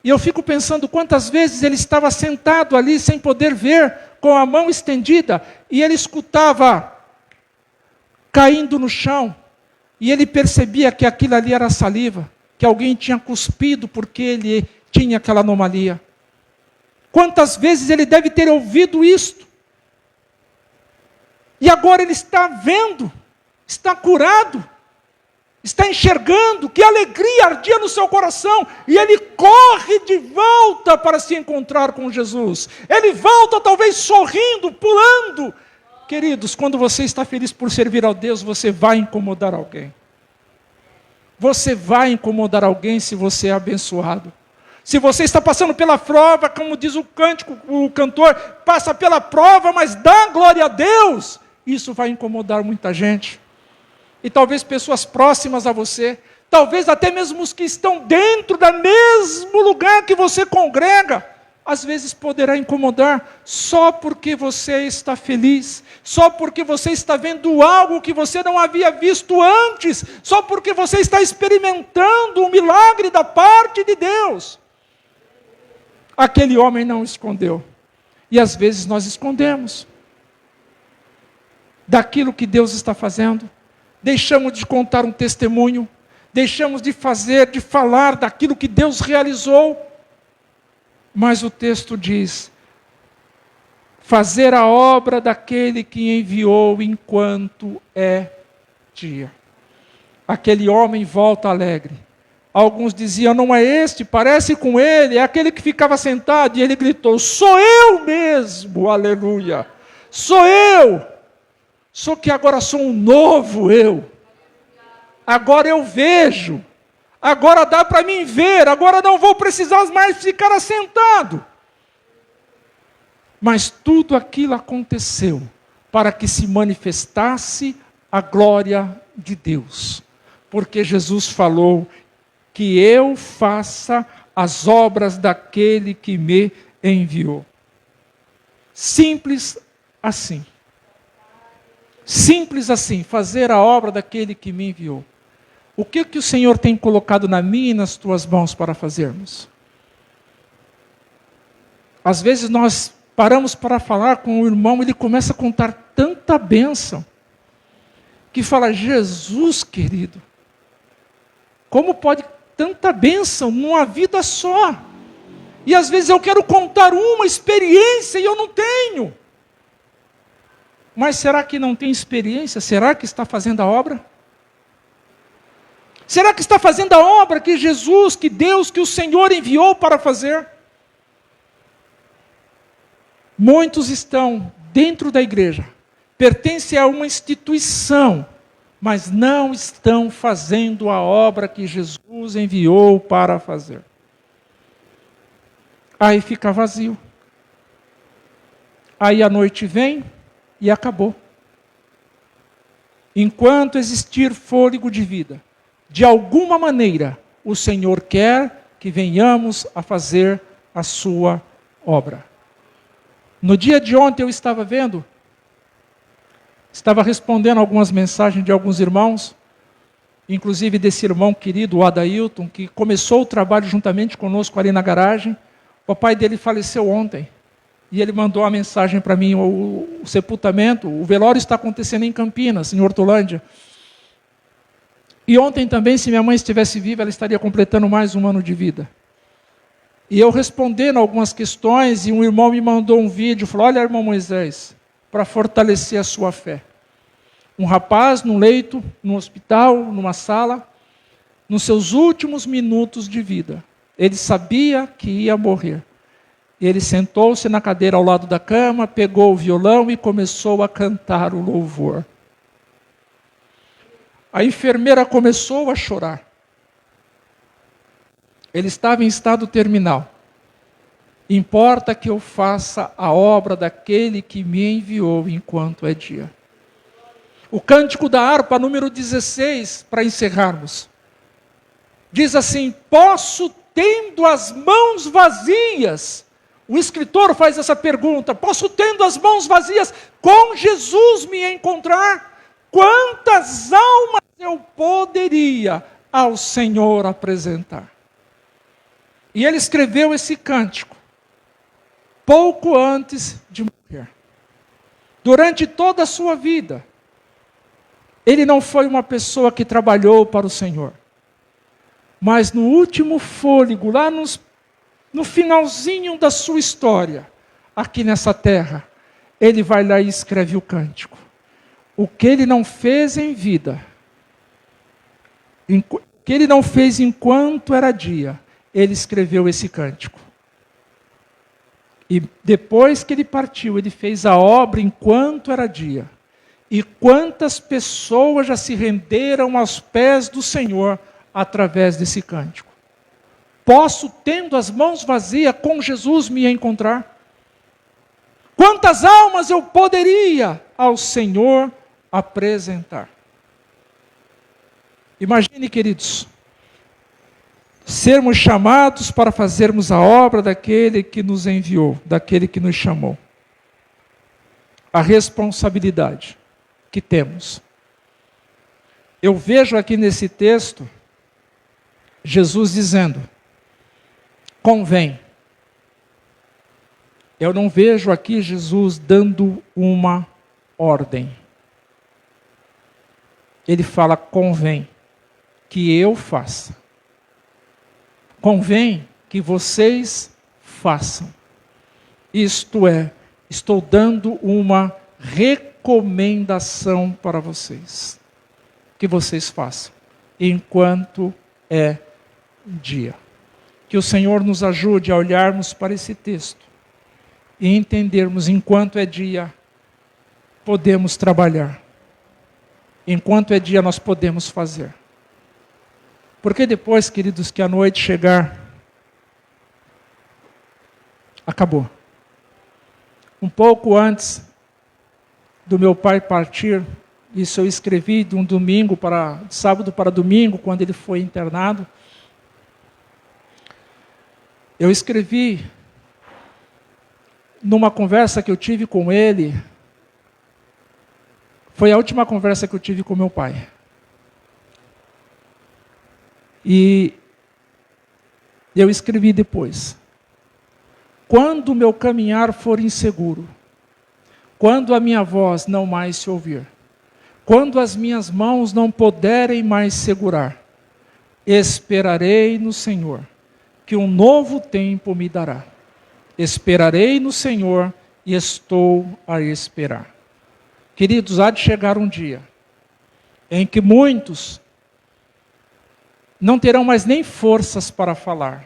E eu fico pensando quantas vezes ele estava sentado ali sem poder ver, com a mão estendida, e ele escutava caindo no chão, e ele percebia que aquilo ali era saliva, que alguém tinha cuspido porque ele tinha aquela anomalia. Quantas vezes ele deve ter ouvido isto? E agora ele está vendo, está curado, está enxergando, que alegria ardia no seu coração, e ele corre de volta para se encontrar com Jesus. Ele volta talvez sorrindo, pulando. Queridos, quando você está feliz por servir a Deus, você vai incomodar alguém. Você vai incomodar alguém se você é abençoado. Se você está passando pela prova, como diz o cântico, o cantor, passa pela prova, mas dá glória a Deus, isso vai incomodar muita gente. E talvez pessoas próximas a você, talvez até mesmo os que estão dentro do mesmo lugar que você congrega, às vezes poderá incomodar, só porque você está feliz, só porque você está vendo algo que você não havia visto antes, só porque você está experimentando um milagre da parte de Deus. Aquele homem não escondeu, e às vezes nós escondemos daquilo que Deus está fazendo. Deixamos de contar um testemunho, deixamos de falar daquilo que Deus realizou. Mas o texto diz: fazer a obra daquele que enviou enquanto é dia. Aquele homem volta alegre. Alguns diziam: não é este, parece com ele, é aquele que ficava sentado. E ele gritou: sou eu mesmo, aleluia, sou eu. Só que agora sou um novo eu. Agora eu vejo. Agora dá para mim ver. Agora não vou precisar mais ficar assentado. Mas tudo aquilo aconteceu para que se manifestasse a glória de Deus. Porque Jesus falou que eu faça as obras daquele que me enviou. Simples assim. Simples assim, fazer a obra daquele que me enviou. O que o Senhor tem colocado na minha e nas tuas mãos para fazermos? Às vezes nós paramos para falar com o irmão, ele começa a contar tanta bênção, que fala: Jesus querido, como pode tanta bênção numa vida só? E às vezes eu quero contar uma experiência e eu não tenho. Mas será que não tem experiência? Será que está fazendo a obra? Será que está fazendo a obra que Jesus, que Deus, que o Senhor enviou para fazer? Muitos estão dentro da igreja, pertencem a uma instituição, mas não estão fazendo a obra que Jesus enviou para fazer. Aí fica vazio. Aí a noite vem e acabou. Enquanto existir fôlego de vida, de alguma maneira, o Senhor quer que venhamos a fazer a sua obra. No dia de ontem eu estava respondendo algumas mensagens de alguns irmãos, inclusive desse irmão querido, o Adailton, que começou o trabalho juntamente conosco ali na garagem. O pai dele faleceu ontem. E ele mandou uma mensagem para mim, o sepultamento, o velório está acontecendo em Campinas, em Hortolândia. E ontem também, se minha mãe estivesse viva, ela estaria completando mais um ano de vida. E eu respondendo algumas questões, e um irmão me mandou um vídeo, falou, olha, irmão Moisés, para fortalecer a sua fé. Um rapaz num leito, num hospital, numa sala, nos seus últimos minutos de vida. Ele sabia que ia morrer. Ele sentou-se na cadeira ao lado da cama, pegou o violão e começou a cantar o louvor. A enfermeira começou a chorar. Ele estava em estado terminal. Importa que eu faça a obra daquele que me enviou enquanto é dia. O cântico da harpa, número 16, para encerrarmos. Diz assim, posso, tendo as mãos vazias. O escritor faz essa pergunta, posso, tendo as mãos vazias, com Jesus me encontrar? Quantas almas eu poderia ao Senhor apresentar? E ele escreveu esse cântico pouco antes de morrer. Durante toda a sua vida, ele não foi uma pessoa que trabalhou para o Senhor. Mas no último fôlego, lá no finalzinho da sua história, aqui nessa terra, ele vai lá e escreve o cântico. O que ele não fez em vida, o que ele não fez enquanto era dia, ele escreveu esse cântico. E depois que ele partiu, ele fez a obra enquanto era dia. E quantas pessoas já se renderam aos pés do Senhor através desse cântico. Posso, tendo as mãos vazias, com Jesus me encontrar? Quantas almas eu poderia ao Senhor apresentar? Imagine, queridos, sermos chamados para fazermos a obra daquele que nos enviou, daquele que nos chamou. A responsabilidade que temos. Eu vejo aqui nesse texto, Jesus dizendo, convém. Eu não vejo aqui Jesus dando uma ordem. Ele fala, convém que eu faça. Convém que vocês façam. Isto é, estou dando uma recomendação para vocês. Que vocês façam, enquanto é dia. Que o Senhor nos ajude a olharmos para esse texto e entendermos, enquanto é dia, podemos trabalhar. Enquanto é dia, nós podemos fazer. Porque depois, queridos, que a noite chegar, acabou. Um pouco antes do meu pai partir, isso eu escrevi de de sábado para domingo, quando ele foi internado. Eu escrevi numa conversa que eu tive com ele, foi a última conversa que eu tive com meu pai. E eu escrevi depois. Quando o meu caminhar for inseguro, quando a minha voz não mais se ouvir, quando as minhas mãos não puderem mais segurar, esperarei no Senhor, que um novo tempo me dará. Esperarei no Senhor e estou a esperar. Queridos, há de chegar um dia em que muitos não terão mais nem forças para falar.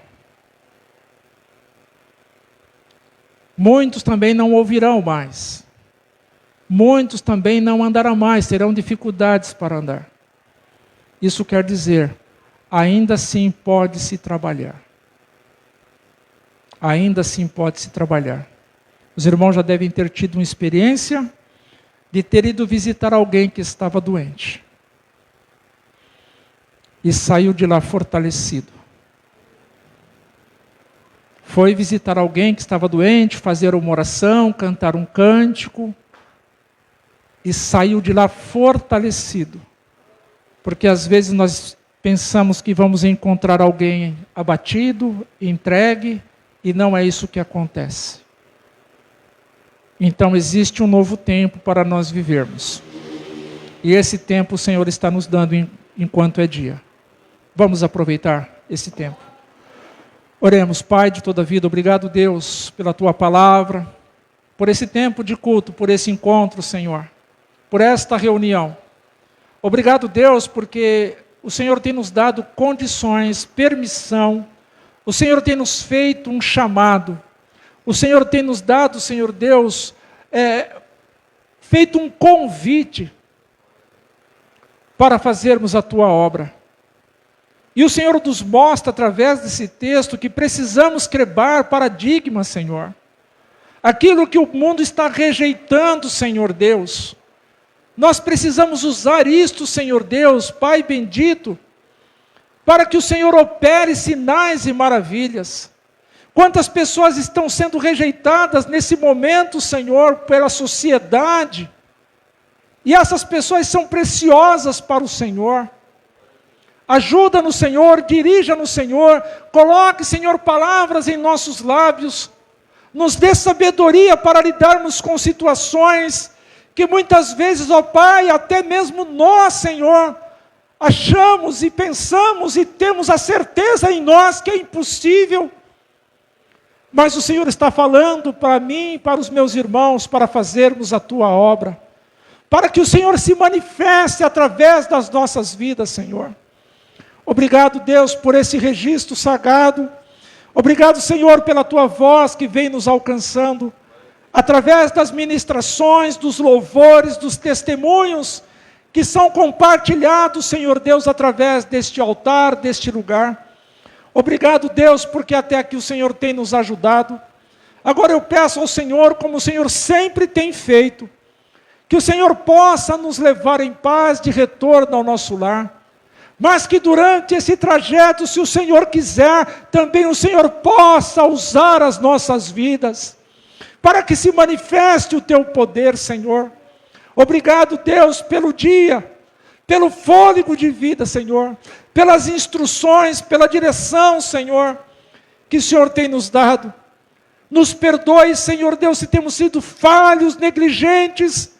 Muitos também não ouvirão mais. Muitos também não andarão mais, terão dificuldades para andar. Isso quer dizer, ainda assim pode-se trabalhar. Ainda assim pode-se trabalhar. Os irmãos já devem ter tido uma experiência de ter ido visitar alguém que estava doente. E saiu de lá fortalecido. Foi visitar alguém que estava doente, fazer uma oração, cantar um cântico. E saiu de lá fortalecido. Porque às vezes nós pensamos que vamos encontrar alguém abatido, entregue, e não é isso que acontece. Então existe um novo tempo para nós vivermos. E esse tempo o Senhor está nos dando enquanto é dia. Vamos aproveitar esse tempo. Oremos, Pai de toda a vida, obrigado, Deus, pela Tua palavra, por esse tempo de culto, por esse encontro, Senhor, por esta reunião. Obrigado, Deus, porque o Senhor tem nos dado condições, permissão, o Senhor tem nos feito um chamado, o Senhor tem nos dado, Senhor Deus, feito um convite para fazermos a Tua obra. E o Senhor nos mostra, através desse texto, que precisamos quebrar paradigmas, Senhor. Aquilo que o mundo está rejeitando, Senhor Deus. Nós precisamos usar isto, Senhor Deus, Pai bendito, para que o Senhor opere sinais e maravilhas. Quantas pessoas estão sendo rejeitadas nesse momento, Senhor, pela sociedade. E essas pessoas são preciosas para o Senhor. Ajuda-nos, Senhor, dirija-nos, Senhor, coloque, Senhor, palavras em nossos lábios, nos dê sabedoria para lidarmos com situações que muitas vezes, ó Pai, até mesmo nós, Senhor, achamos e pensamos e temos a certeza em nós que é impossível, mas o Senhor está falando para mim e para os meus irmãos, para fazermos a Tua obra, para que o Senhor se manifeste através das nossas vidas, Senhor. Obrigado, Deus, por esse registro sagrado. Obrigado, Senhor, pela Tua voz que vem nos alcançando, através das ministrações, dos louvores, dos testemunhos, que são compartilhados, Senhor Deus, através deste altar, deste lugar. Obrigado, Deus, porque até aqui o Senhor tem nos ajudado. Agora eu peço ao Senhor, como o Senhor sempre tem feito, que o Senhor possa nos levar em paz de retorno ao nosso lar. Mas que durante esse trajeto, se o Senhor quiser, também o Senhor possa usar as nossas vidas, para que se manifeste o Teu poder, Senhor. Obrigado, Deus, pelo dia, pelo fôlego de vida, Senhor, pelas instruções, pela direção, Senhor, que o Senhor tem nos dado. Nos perdoe, Senhor Deus, se temos sido falhos, negligentes,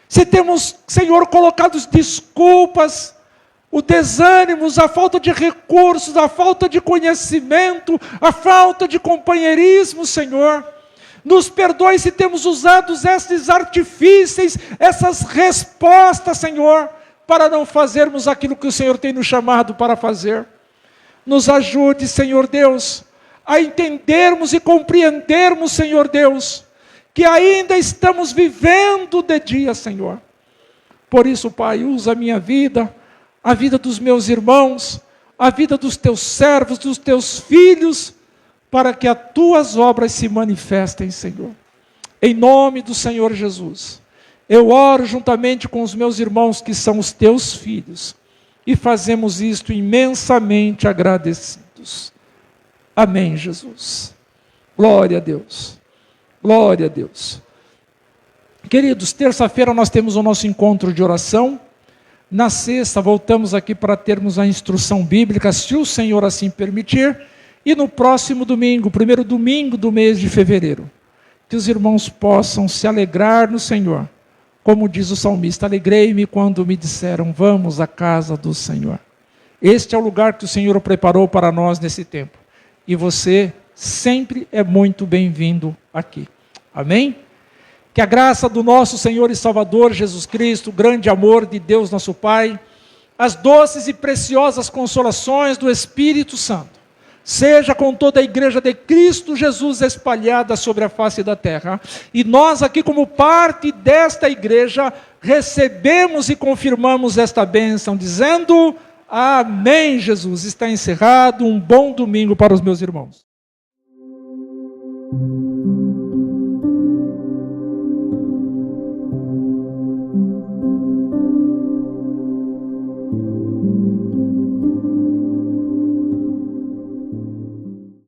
se temos, Senhor, colocado desculpas, o desânimo, a falta de recursos, a falta de conhecimento, a falta de companheirismo, Senhor. Nos perdoe se temos usado esses artifícios, essas respostas, Senhor, para não fazermos aquilo que o Senhor tem nos chamado para fazer. Nos ajude, Senhor Deus, a entendermos e compreendermos, Senhor Deus, que ainda estamos vivendo de dia, Senhor. Por isso, Pai, usa a minha vida, a vida dos meus irmãos, a vida dos Teus servos, dos Teus filhos, para que as Tuas obras se manifestem, Senhor. Em nome do Senhor Jesus, eu oro juntamente com os meus irmãos que são os Teus filhos, e fazemos isto imensamente agradecidos. Amém, Jesus. Glória a Deus. Glória a Deus. Queridos, terça-feira nós temos o nosso encontro de oração. Na sexta, voltamos aqui para termos a instrução bíblica, se o Senhor assim permitir. E no próximo domingo, primeiro domingo do mês de fevereiro, que os irmãos possam se alegrar no Senhor. Como diz o salmista, alegrei-me quando me disseram, vamos à casa do Senhor. Este é o lugar que o Senhor preparou para nós nesse tempo. e você sempre é muito bem-vindo aqui. Amém? Que a graça do nosso Senhor e Salvador Jesus Cristo, o grande amor de Deus nosso Pai, as doces e preciosas consolações do Espírito Santo, seja com toda a igreja de Cristo Jesus espalhada sobre a face da terra. E nós aqui, como parte desta igreja, recebemos e confirmamos esta bênção, dizendo: amém, Jesus. Está encerrado. Um bom domingo para os meus irmãos.